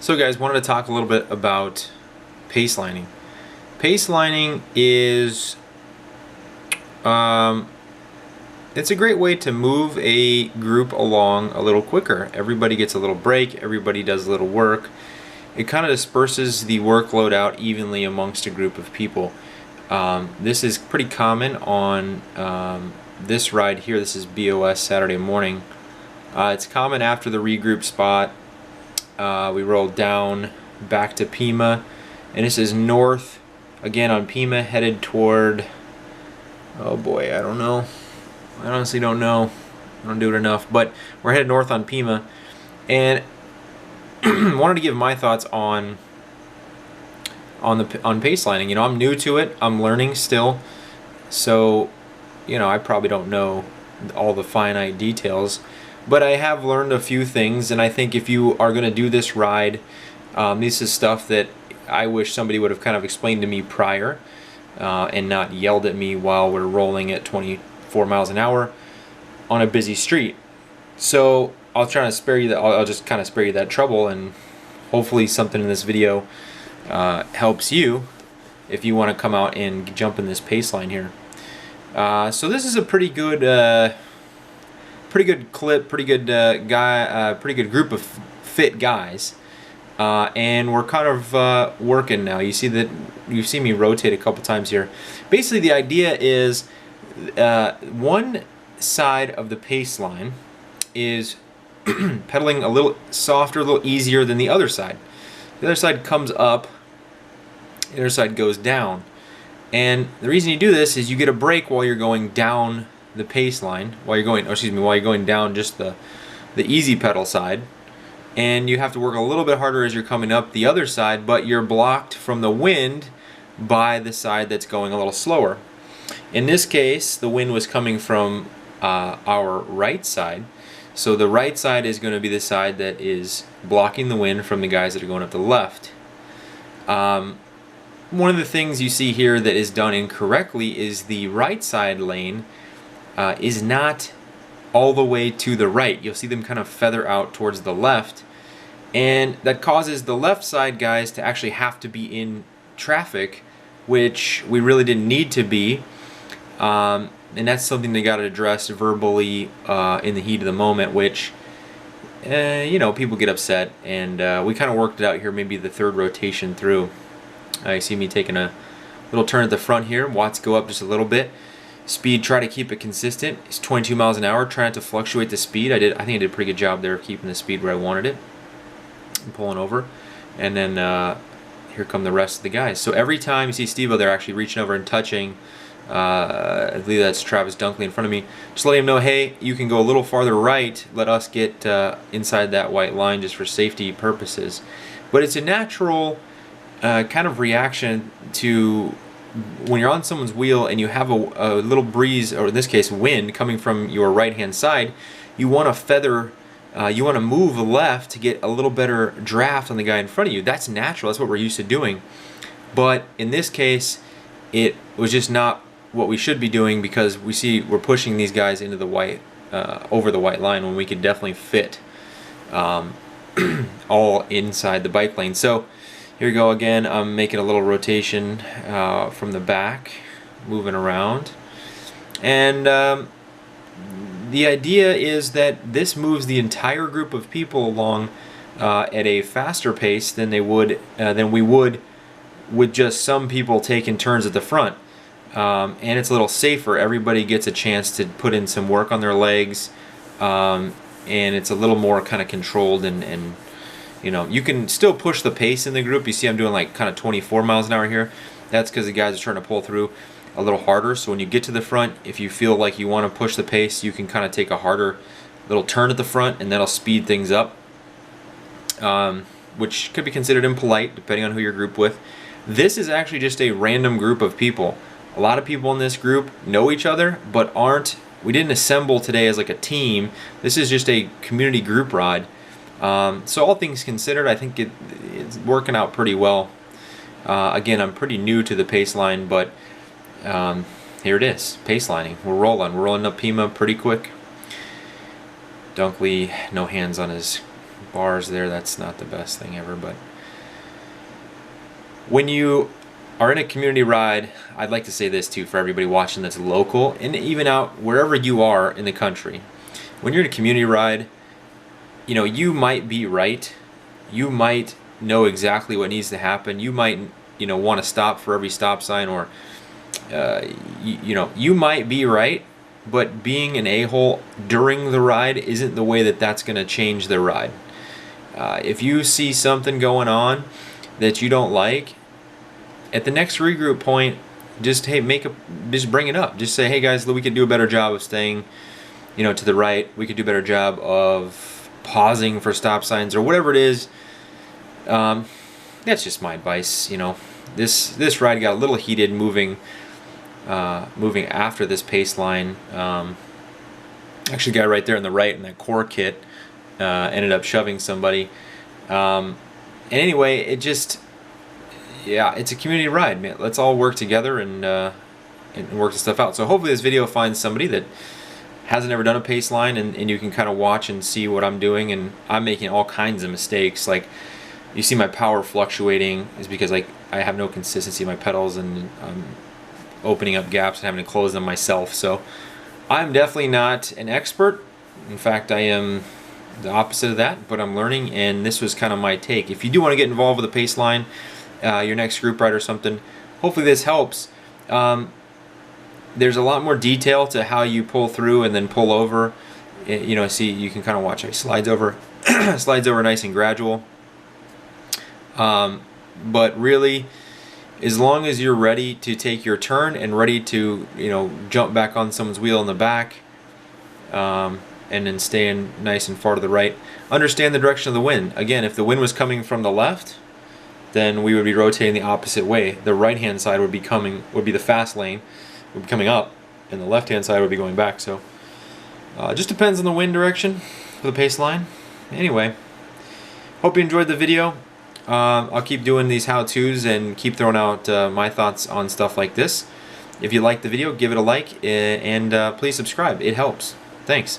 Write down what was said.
So guys, wanted to talk a little bit about pacelining. Pacelining is it's a great way to move a group along a little quicker. Everybody gets a little break, everybody does a little work. It kind of disperses the workload out evenly amongst a group of people. This is pretty common on this ride here. This is BOS Saturday morning. It's common after the regroup spot. We rolled down back to Pima, and this is north again on Pima, headed toward, oh boy, I don't know. I honestly don't know. I don't do it enough, but we're headed north on Pima, and wanted to give my thoughts on pacelining. You know, I'm new to it. I'm learning still, so you know, I probably don't know all the finite details. But I have learned a few things, and I think if you are going to do this ride, this is stuff that I wish somebody would have kind of explained to me prior and not yelled at me while we're rolling at 24 miles an hour on a busy street. So I'll try to spare you that. I'll just kind of spare you that trouble, and hopefully something in this video helps you if you want to come out and jump in this paceline here. So this is a pretty good clip, pretty good pretty good group of fit guys, and we're kind of working now. You see that you've seen me rotate a couple times here. Basically, the idea is one side of the pace line is pedaling a little softer, a little easier than the other side. The other side comes up, the other side goes down, and the reason you do this is you get a break while you're going down the pace line, while you're going down just the easy pedal side, and you have to work a little bit harder as you're coming up the other side, but you're blocked from the wind by the side that's going a little slower. In this case, the wind was coming from our right side, so the right side is going to be the side that is blocking the wind from the guys that are going up the left. One of the things you see here that is done incorrectly is the right side lane is not all the way to the right. You'll see them kind of feather out towards the left, and that causes the left side guys to actually have to be in traffic, which we really didn't need to be, and that's something they got to address verbally in the heat of the moment, which you know, people get upset, and we kind of worked it out here maybe the third rotation through. You see me taking a little turn at the front here. Watts go up just a little bit. Speed, try to keep it consistent. It's 22 miles an hour. Try not to fluctuate the speed. I think I did a pretty good job there of keeping the speed where I wanted it. I'm pulling over, and then here come the rest of the guys. So every time you see Steve-O, they're actually reaching over and touching. I believe that's Travis Dunkley in front of me. Just letting him know, hey, you can go a little farther right. Let us get inside that white line just for safety purposes. But it's a natural kind of reaction to when you're on someone's wheel and you have a little breeze, or in this case wind, coming from your right hand side. You want to feather, you want to move left to get a little better draft on the guy in front of you. That's natural, that's what we're used to doing. But in this case, it was just not what we should be doing, because we're pushing these guys into the white, over the white line, when we could definitely fit all inside the bike lane. So here we go again. I'm making a little rotation from the back, moving around, and the idea is that this moves the entire group of people along at a faster pace than we would with just some people taking turns at the front, and it's a little safer. Everybody gets a chance to put in some work on their legs, and it's a little more kind of controlled, and you know, you can still push the pace in the group. You see I'm doing like kind of 24 miles an hour here. That's because the guys are trying to pull through a little harder. So when you get to the front, if you feel like you want to push the pace, you can kind of take a harder little turn at the front, and that'll speed things up, which could be considered impolite depending on who you're grouped with. This is actually just a random group of people. A lot of people in this group know each other, but we didn't assemble today as like a team. This is just a community group ride. So all things considered, I think it's working out pretty well. Again, I'm pretty new to the pace line, but here it is, pacelining. We're rolling up Pima pretty quick. Dunkley, no hands on his bars there, that's not the best thing ever. But when you are in a community ride, I'd like to say this too for everybody watching that's local and even out wherever you are in the country. When you're in a community ride, you know, you might be right. You might know exactly what needs to happen. You might, you know, want to stop for every stop sign, or you know, you might be right, but being an a-hole during the ride isn't the way that that's going to change the ride. If you see something going on that you don't like, at the next regroup point, just just bring it up. Just say, hey guys, we could do a better job of staying, you know, to the right. We could do a better job of pausing for stop signs or whatever it is. That's just my advice. You know, this ride got a little heated moving after this pace line. Actually, guy right there on the right in that core kit ended up shoving somebody. And anyway, it just, yeah, it's a community ride, man. Let's all work together and work the stuff out. So hopefully this video finds somebody that hasn't ever done a pace line, and you can kind of watch and see what I'm doing. And I'm making all kinds of mistakes. Like, you see my power fluctuating is because I have no consistency in my pedals, and I'm opening up gaps and having to close them myself. So I'm definitely not an expert. In fact, I am the opposite of that, but I'm learning, and this was kind of my take. If you do want to get involved with a pace line, your next group ride or something, hopefully this helps. There's a lot more detail to how you pull through and then pull over. You know, see, you can kind of watch it slides over slides over nice and gradual. But really, as long as you're ready to take your turn and ready to, you know, jump back on someone's wheel in the back, and then staying nice and far to the right, understand the direction of the wind. Again, if the wind was coming from the left, then we would be rotating the opposite way. The right-hand side would be the fast lane, would be coming up, and the left-hand side would be going back. So it just depends on the wind direction for the pace line. Anyway, hope you enjoyed the video. I'll keep doing these how-tos and keep throwing out my thoughts on stuff like this. If you liked the video, give it a like, and please subscribe. It helps. Thanks.